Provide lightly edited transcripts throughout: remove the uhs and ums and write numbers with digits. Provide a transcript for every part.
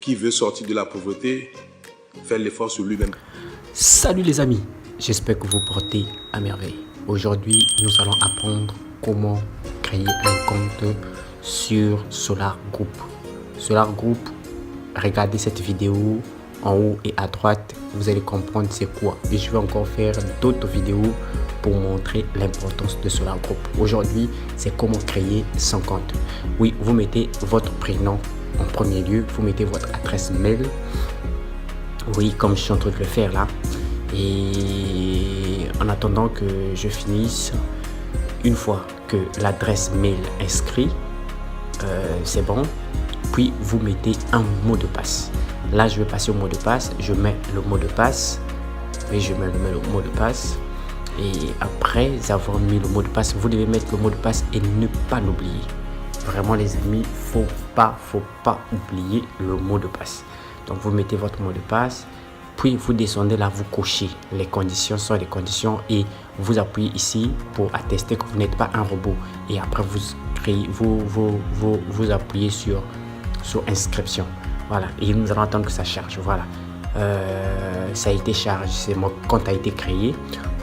Qui veut sortir de la pauvreté, faire l'effort sur lui-même. Salut les amis, j'espère que vous portez à merveille. Aujourd'hui, nous allons apprendre comment créer un compte sur Solar Group. Solar Group, regardez cette vidéo en haut et à droite, vous allez comprendre c'est quoi. Et je vais encore faire d'autres vidéos pour montrer l'importance de Solar Group. Aujourd'hui, c'est comment créer son compte. Oui, vous mettez votre prénom en premier lieu, vous mettez votre adresse mail. Oui, comme je suis en train de le faire là. Et en attendant que je finisse, une fois que l'adresse mail inscrit, c'est bon. Puis vous mettez un mot de passe. Là, je vais passer au mot de passe. Je mets le mot de passe. Oui, je mets le mot de passe. Et après avoir mis le mot de passe, vous devez mettre le mot de passe et ne pas l'oublier. Vraiment les amis, faut pas oublier le mot de passe. Donc vous mettez votre mot de passe, puis vous descendez là, vous cochez les conditions, sont les conditions et vous appuyez ici pour attester que vous n'êtes pas un robot. Et après vous créez, vous appuyez sur inscription. Voilà, et nous allons attendre que ça charge. Voilà, ça a été chargé, mon compte a été créé.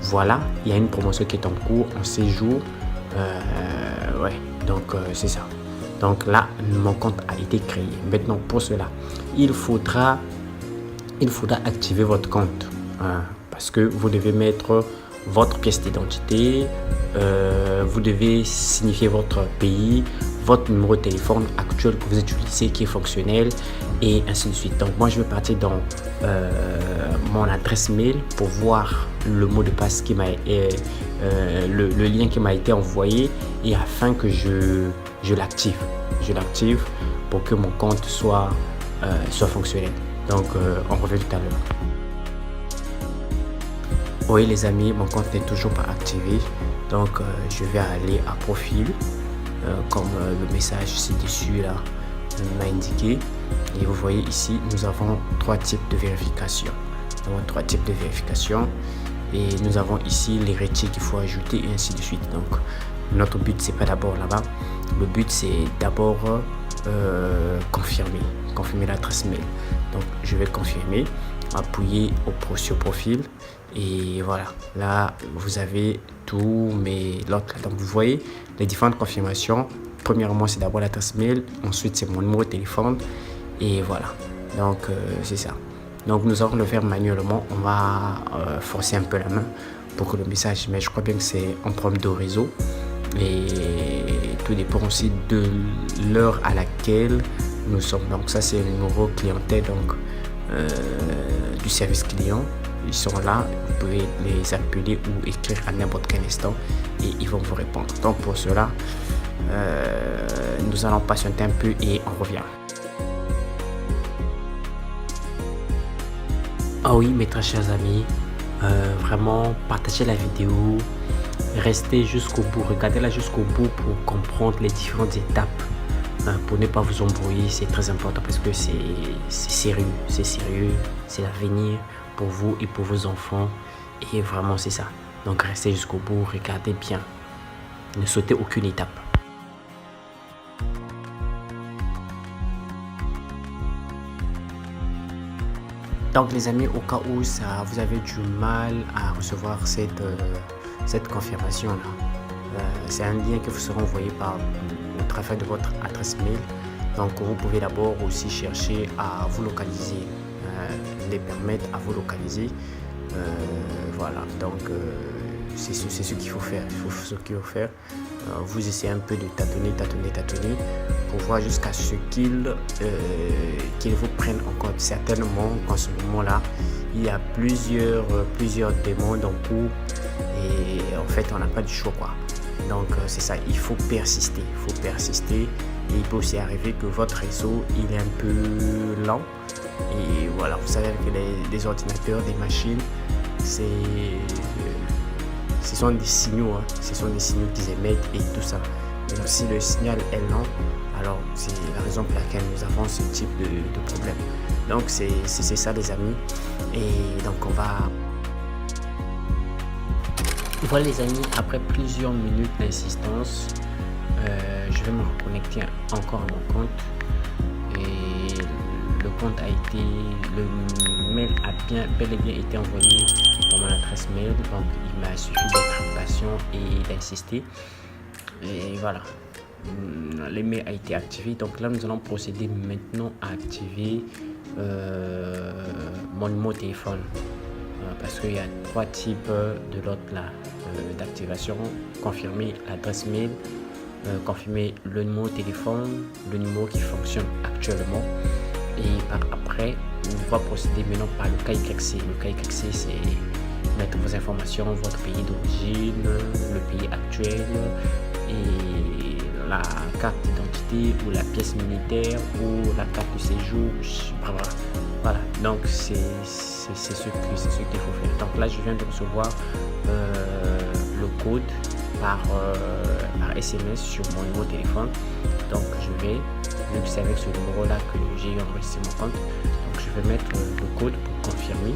Voilà, il y a une promotion qui est en cours en séjour. Ouais, donc c'est ça. Donc là, mon compte a été créé. Maintenant, pour cela, il faudra activer votre compte. Parce que vous devez mettre votre pièce d'identité, vous devez signifier votre pays, votre numéro de téléphone actuel que vous utilisez qui est fonctionnel et ainsi de suite. Donc moi, je vais partir dans mon adresse mail pour voir le mot de passe qui m'a le lien qui m'a été envoyé et afin que je l'active. Je l'active pour que mon compte soit fonctionnel. Donc on revient tout à l'heure. Oui les amis, mon compte n'est toujours pas activé. Donc je vais aller à profil comme le message ci-dessus là m'a indiqué. Et vous voyez ici, nous avons trois types de vérification. Et nous avons ici les héritiers qu'il faut ajouter et ainsi de suite. Donc notre but c'est pas d'abord là-bas. Le but c'est d'abord confirmer l'adresse mail. Donc je vais confirmer, appuyer sur profil et voilà. Là vous avez tout mais l'autre. Donc vous voyez les différentes confirmations. Premièrement c'est d'abord l'adresse mail, ensuite c'est mon numéro de téléphone et voilà. Donc c'est ça. Donc nous allons le faire manuellement. On va forcer un peu la main pour que le message, mais je crois bien que c'est un problème de réseau et tout dépend aussi de l'heure à laquelle nous sommes. Donc ça c'est le numéro clientèle donc du service client. Ils sont là, vous pouvez les appeler ou écrire à n'importe quel instant et ils vont vous répondre. Donc pour cela, nous allons patienter un peu et on revient. Ah oui, mes très chers amis, vraiment partagez la vidéo, restez jusqu'au bout, regardez-la jusqu'au bout pour comprendre les différentes étapes, pour ne pas vous embrouiller. C'est très important parce que c'est sérieux, c'est l'avenir pour vous et pour vos enfants et vraiment c'est ça. Donc restez jusqu'au bout, regardez bien, ne sautez aucune étape. Donc les amis, au cas où vous avez du mal à recevoir cette confirmation là, c'est un lien que vous serez envoyé au travers de votre adresse mail. Donc vous pouvez d'abord aussi chercher à vous localiser, les permettre à vous localiser. Voilà, donc c'est ce qu'il faut faire. Vous essayez un peu de tâtonner pour voir jusqu'à ce qu'ils vous prennent en compte. Certainement en ce moment là il y a plusieurs demandes en cours et en fait on n'a pas du choix quoi. Donc c'est ça, il faut persister et il peut aussi arriver que votre réseau il est un peu lent et voilà, vous savez que les ordinateurs, les machines, ce sont des signaux, qu'ils émettent et tout ça. Et donc, si le signal est lent, alors c'est la raison pour laquelle nous avons ce type de problème. Donc c'est ça les amis. Et donc on va... Voilà les amis, après plusieurs minutes d'insistance, je vais me reconnecter encore à mon compte. Et le compte a été, le mail a bel et bien été envoyé dans mon adresse mail. Donc il m'a suffi d'être patient et d'insister. Et voilà, le mail a été activé. Donc là, nous allons procéder maintenant à activer mon numéro de téléphone. Parce qu'il y a 3 types de lots là d'activation: confirmer l'adresse mail, confirmer le numéro de téléphone, le numéro qui fonctionne actuellement, et par après on va procéder maintenant par le KYC. Le KYC, c'est mettre vos informations, votre pays d'origine, le pays actuel et la carte d'identité ou la pièce militaire ou la carte de séjour. Voilà, donc c'est ce qu'il faut faire. Donc là, je viens de recevoir le code par SMS sur mon numéro de téléphone. Donc je vais, vu que c'est avec ce numéro là que j'ai enregistré mon compte, donc je vais mettre le code pour confirmer,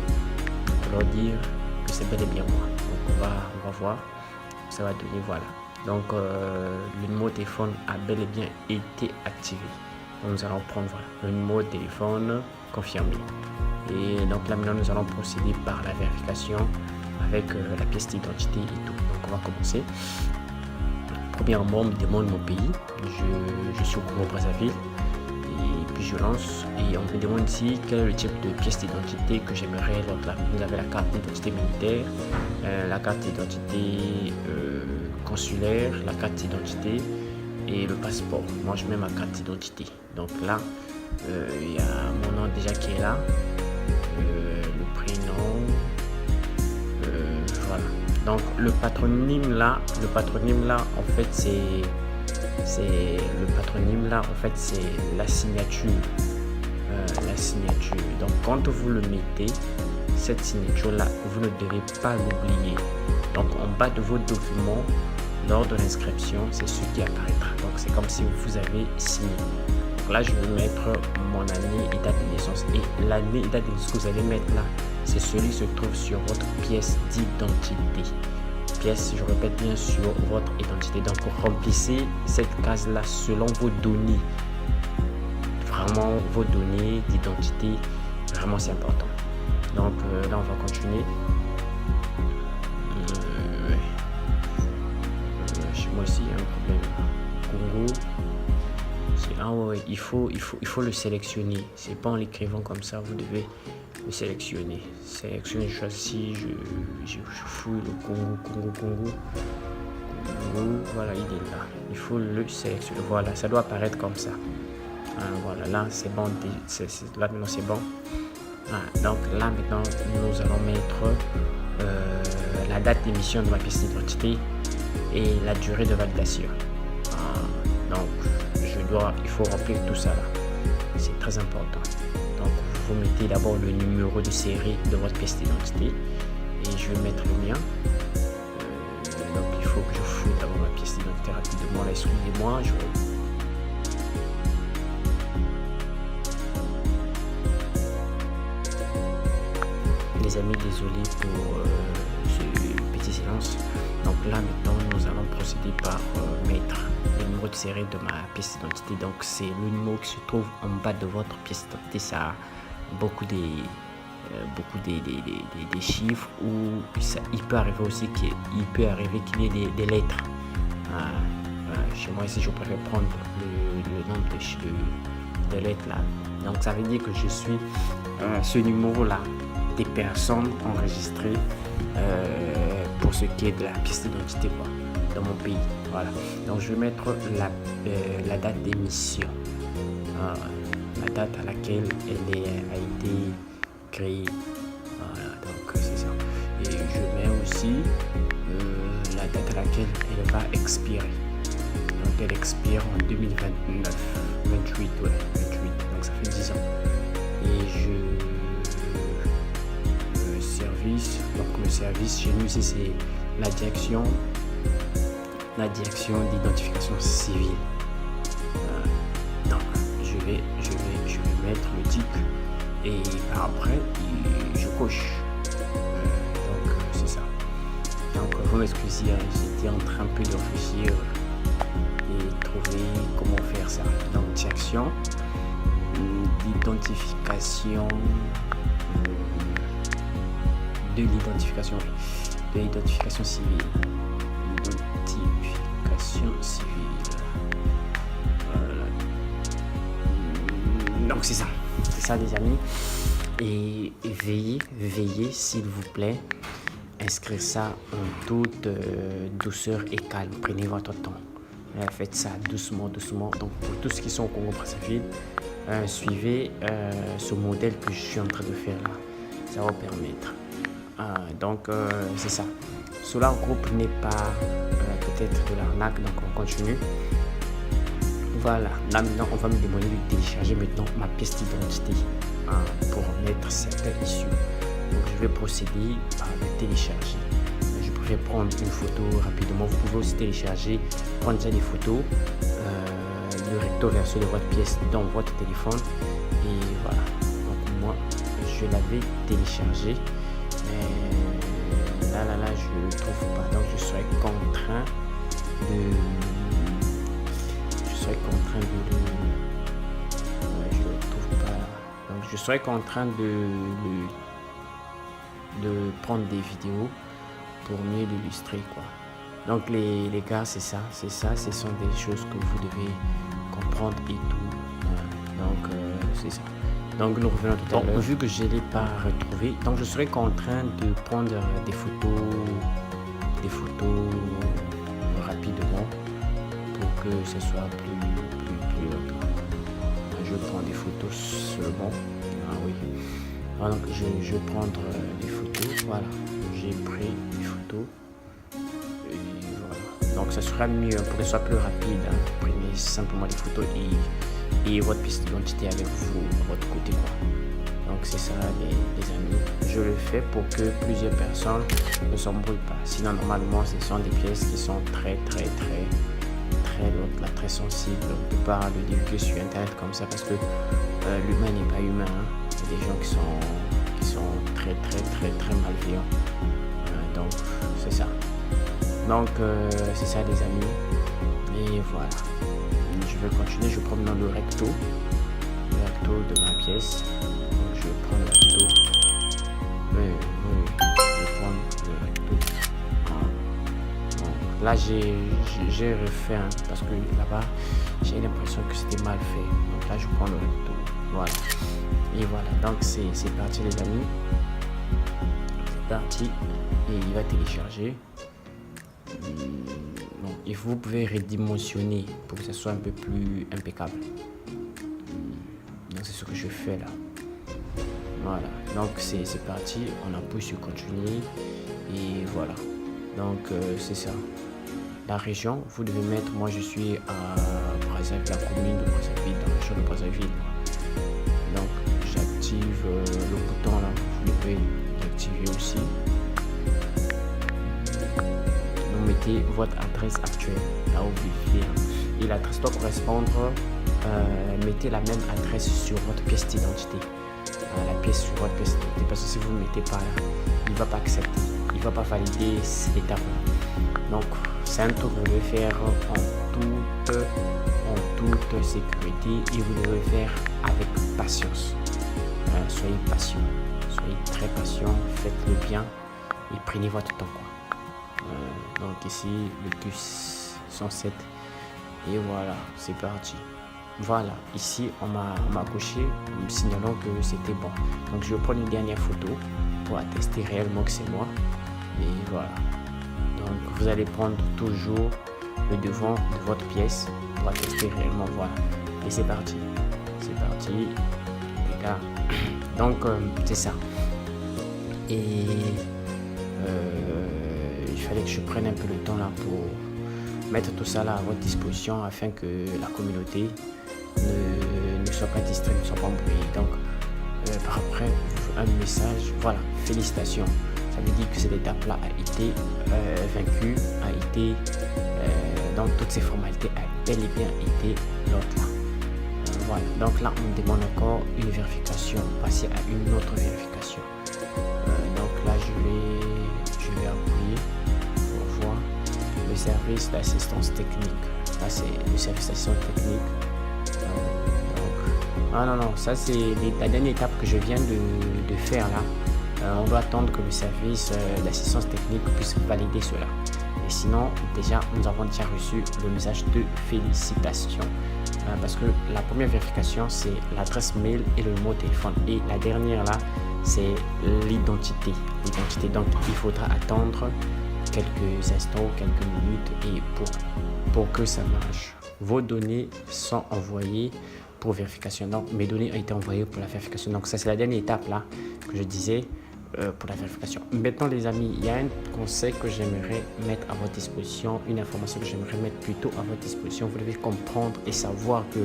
pour leur dire que c'est bel et bien moi. Donc on va voir, ça va donner, voilà. Donc le numéro de téléphone a bel et bien été activé. Donc nous allons prendre, voilà, le numéro de téléphone confirmé. Et donc là maintenant nous allons procéder par la vérification avec la pièce d'identité et tout. Donc on va commencer. Premièrement, on me demande mon pays. Je suis au Congo-Brazzaville. Et puis je lance et on me demande ici quel est le type de pièce d'identité que j'aimerais. Donc là, vous avez la carte d'identité militaire, la carte d'identité consulaire, la carte d'identité et le passeport. Moi je mets ma carte d'identité. Donc là, il y a mon nom déjà qui est là, le prénom, voilà. Donc le patronyme là en fait c'est la signature, Donc quand vous le mettez, cette signature là, vous ne devez pas l'oublier. Donc en bas de vos documents, lors de l'inscription, c'est ce qui apparaîtra. Donc c'est comme si vous avez signé. Donc là, je vais mettre mon année et date de naissance. Et l'année et date de naissance que vous allez mettre là, c'est celui qui se trouve sur votre pièce d'identité. Pièce, je répète bien, sur votre identité. Donc remplissez cette case là selon vos données. Vraiment vos données d'identité, vraiment c'est important. Donc là, on va continuer. Chez moi aussi, il y a un problème. Congo, il faut le sélectionner. C'est pas en l'écrivant comme ça, vous devez le sélectionner. Sélectionner, je choisis, je fouille le Congo. Voilà, il est là. Il faut le sélectionner. Voilà, ça doit apparaître comme ça. Voilà, là c'est bon. Là maintenant c'est bon. Donc là maintenant nous allons mettre la date d'émission de ma pièce d'identité et la durée de validation. Donc il faut remplir tout ça là. C'est très important. Donc vous mettez d'abord le numéro de série de votre pièce d'identité et je vais mettre le mien. Donc il faut que je fouille d'abord ma pièce d'identité rapidement. Là, excusez-moi, les amis, désolé pour ce petit silence. Donc là maintenant nous allons procéder par mettre le numéro de série de ma pièce d'identité. Donc c'est le numéro qui se trouve en bas de votre pièce d'identité. Ça a beaucoup des chiffres, ou il peut arriver aussi qu'il y ait des lettres. Chez moi ici je préfère prendre le nombre de lettres là. Donc ça veut dire que je suis ce numéro là des personnes enregistrées pour ce qui est de la pièce d'identité dans mon pays. Voilà. Donc je vais mettre la date d'émission, la date à laquelle elle a été créée. Voilà, donc c'est ça. Et je mets aussi la date à laquelle elle va expirer. Donc elle expire en 2029, 28, ouais, 28. Donc ça fait 10 ans. Et le service chez nous ici c'est la direction d'identification civile. Donc je vais mettre le titre et après je coche. Donc c'est ça. Donc vous m'excusez, j'étais en train un peu de réfléchir et trouver comment faire ça. Donc direction d'identification de l'identification civile. Identification civile. Voilà. Donc c'est ça les amis. Et veillez s'il vous plaît, inscrire ça en toute douceur et calme. Prenez votre temps. Faites ça doucement. Donc pour tous ceux qui sont au Congo-Brazzaville, suivez ce modèle que je suis en train de faire là. Ça va vous permettre. Donc c'est ça. Solar Group n'est pas peut-être de l'arnaque, donc on continue. Voilà, là maintenant on va me demander de télécharger maintenant ma pièce d'identité pour mettre certains issues. Donc je vais procéder à le télécharger. Je préfère prendre une photo rapidement. Vous pouvez aussi télécharger, prendre déjà des photos, le recto verso de votre pièce dans votre téléphone. Et voilà, donc moi je l'avais téléchargé. Mais là, je ne le trouve pas. Donc je serai contraint de le... je le trouve pas. Donc je serai contraint de prendre des vidéos pour mieux l'illustrer, quoi. Donc les gars, c'est ça. Ce sont des choses que vous devez comprendre et tout. Donc c'est ça. Donc nous revenons tout à l'heure. Vu que je ne l'ai pas retrouvé, donc je serai contraint de prendre des photos rapidement pour que ce soit plus je prends des photos seulement. Oui. Donc je vais prendre des photos. Voilà. J'ai pris des photos. Et voilà. Donc ça sera mieux pour que ce soit plus rapide. Prenez simplement des photos et votre pièce d'identité avec vous de votre côté, quoi. Donc c'est ça les amis. Je le fais pour que plusieurs personnes ne s'embrouillent pas. Sinon normalement ce sont des pièces qui sont très sensibles. On ne peut pas le divulguer sur internet comme ça parce que l'humain n'est pas humain. Il y a des gens qui sont très malveillants. Donc c'est ça. Donc c'est ça les amis. Et voilà. Je vais continuer. Je prends maintenant le recto de ma pièce. Donc, je prends le recto. Oui. Je prends le recto. Donc, là j'ai refait parce que là-bas j'ai l'impression que c'était mal fait. Donc là je prends le recto. Voilà. Et voilà. Donc c'est parti les amis. C'est parti. Et il va télécharger. Donc, et vous pouvez redimensionner pour que ce soit un peu plus impeccable. Donc c'est ce que je fais là. Voilà, donc c'est parti. On appuie sur continuer et voilà. Donc c'est ça. La région, vous devez mettre, moi je suis à Brazzaville, la commune de Brazzaville, dans la région de Brazzaville. Donc j'active le bouton là, vous devez l'activer aussi. Mettez votre adresse actuelle là où vous vivez et l'adresse doit correspondre. Mettez la même adresse sur votre pièce d'identité, la pièce sur votre pièce d'identité, parce que si vous ne mettez pas là, il ne va pas accepter, il ne va pas valider cette étape. Donc c'est un truc que vous devez faire en toute sécurité et vous devez faire avec patience. Soyez patient, soyez très patient, faites-le bien et prenez votre temps, quoi. Donc ici le Q107 et voilà, c'est parti. Voilà, ici on m'a coché me signalant que c'était bon. Donc je vais prendre une dernière photo pour attester réellement que c'est moi. Et voilà. Donc vous allez prendre toujours le devant de votre pièce pour attester réellement. Voilà. Et c'est parti. C'est parti, les gars. Donc c'est ça. Et il fallait que je prenne un peu le temps là pour mettre tout ça là à votre disposition afin que la communauté ne soit pas distraite, ne soit pas embrouillée. Donc par après un message, voilà, félicitations, ça veut dire que cette étape là a été vaincue, a été donc toutes ces formalités a bel et bien été l'autre là. Voilà, donc là on me demande encore une vérification, passer à une autre vérification. Donc là je vais appuyer pour voir le service d'assistance technique. Là c'est le service d'assistance technique. Donc Non, ça c'est la dernière étape que je viens de faire là. On doit attendre que le service d'assistance technique puisse valider cela. Et sinon, déjà, nous avons déjà reçu le message de félicitations parce que la première vérification, c'est l'adresse mail et le numéro de téléphone. Et la dernière là, c'est l'identité. Donc, il faudra attendre quelques instants, quelques minutes et pour que ça marche. Vos données sont envoyées pour vérification. Donc, mes données ont été envoyées pour la vérification. Donc, ça, c'est la dernière étape là que je disais pour la vérification. Maintenant, les amis, il y a un conseil que j'aimerais mettre à votre disposition, une information que j'aimerais mettre plutôt à votre disposition. Vous devez comprendre et savoir que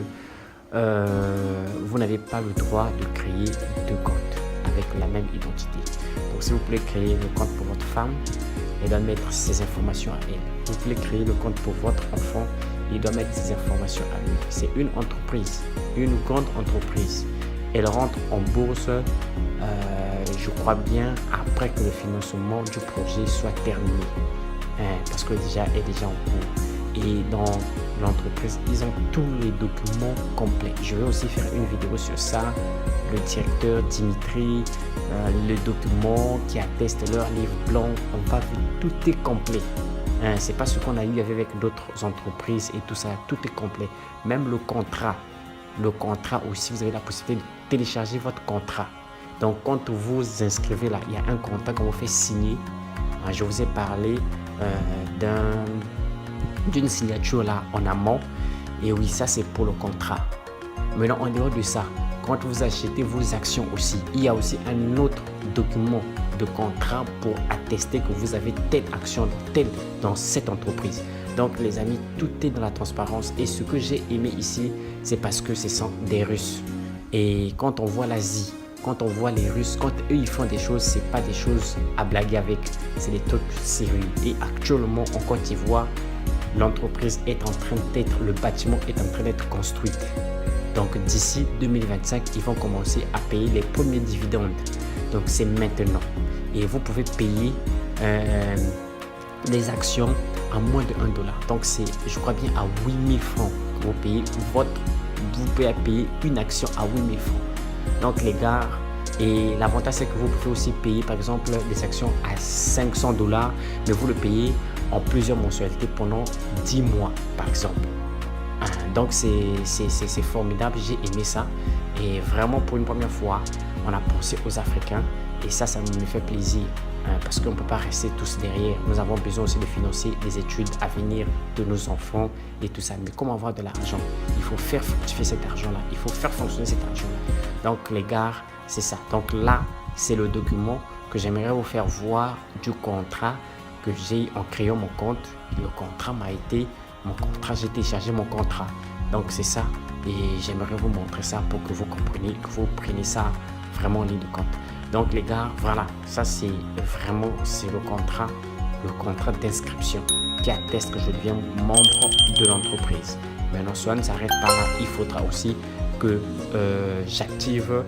vous n'avez pas le droit de créer deux comptes avec la même identité. Donc, si vous voulez créer le compte pour votre femme, elle doit mettre ses informations à elle. Vous voulez créer le compte pour votre enfant, il doit mettre ses informations à lui. C'est une entreprise, une grande entreprise. Elle rentre en bourse, je crois bien, après que le financement du projet soit terminé. Parce que déjà, elle est déjà en cours. Et dans l'entreprise, ils ont tous les documents complets. Je vais aussi faire une vidéo sur ça. Le directeur Dimitri, les documents qui attestent leur livre blanc, on va voir, tout est complet. C'est pas ce qu'on a eu avec d'autres entreprises et tout ça, tout est complet. Même le contrat aussi, vous avez la possibilité de télécharger votre contrat. Donc quand vous inscrivez là, il y a un contrat qu'on vous fait signer. Je vous ai parlé d'une signature là en amont. Et oui, ça c'est pour le contrat. Maintenant, en dehors de ça, quand vous achetez vos actions aussi, il y a aussi un autre document de contrat pour attester que vous avez telle action dans cette entreprise. Donc les amis, tout est dans la transparence. Et ce que j'ai aimé ici, c'est parce que ce sont des Russes. Et quand on voit l'Asie, quand on voit les Russes, quand eux ils font des choses, c'est pas des choses à blaguer avec, c'est des trucs sérieux. Et actuellement en Côte d'Ivoire, l'entreprise est en train d'être, le bâtiment est en train d'être construit. Donc d'ici 2025, ils vont commencer à payer les premiers dividendes. Donc c'est maintenant. Et vous pouvez payer les actions à moins de $1. Donc c'est, je crois bien, à 8000 francs que vous payez vous pouvez payer une action à 8000 francs. Donc les gars, et l'avantage c'est que vous pouvez aussi payer par exemple des actions à $500, mais vous le payez en plusieurs mensualités pendant 10 mois par exemple. Donc c'est formidable, j'ai aimé ça. Et vraiment pour une première fois, on a pensé aux Africains. Et ça me fait plaisir parce qu'on ne peut pas rester tous derrière. Nous avons besoin aussi de financer les études à venir de nos enfants et tout ça. Mais comment avoir de l'argent? Il faut faire fructifier cet argent-là. Il faut faire fonctionner cet argent-là. Donc les gars, c'est ça. Donc là, c'est le document que j'aimerais vous faire voir du contrat que j'ai en créant mon compte. Le contrat m'a été... j'ai téléchargé mon contrat. Donc c'est ça. Et j'aimerais vous montrer ça pour que vous compreniez, que vous preniez ça vraiment en ligne de compte. Donc les gars, voilà, ça c'est vraiment le contrat d'inscription qui atteste que je deviens membre de l'entreprise. Maintenant, cela ne s'arrête pas là. Il faudra aussi que j'active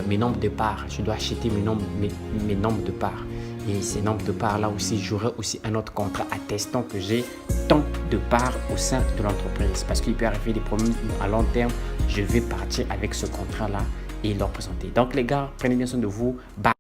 mes nombres de parts. Je dois acheter mes nombres de parts. Et ces nombres de parts là aussi, j'aurai aussi un autre contrat attestant que j'ai tant de parts au sein de l'entreprise. Parce qu'il peut arriver des problèmes à long terme. Je vais partir avec ce contrat là et leur présenter. Donc les gars, prenez bien soin de vous. Bye.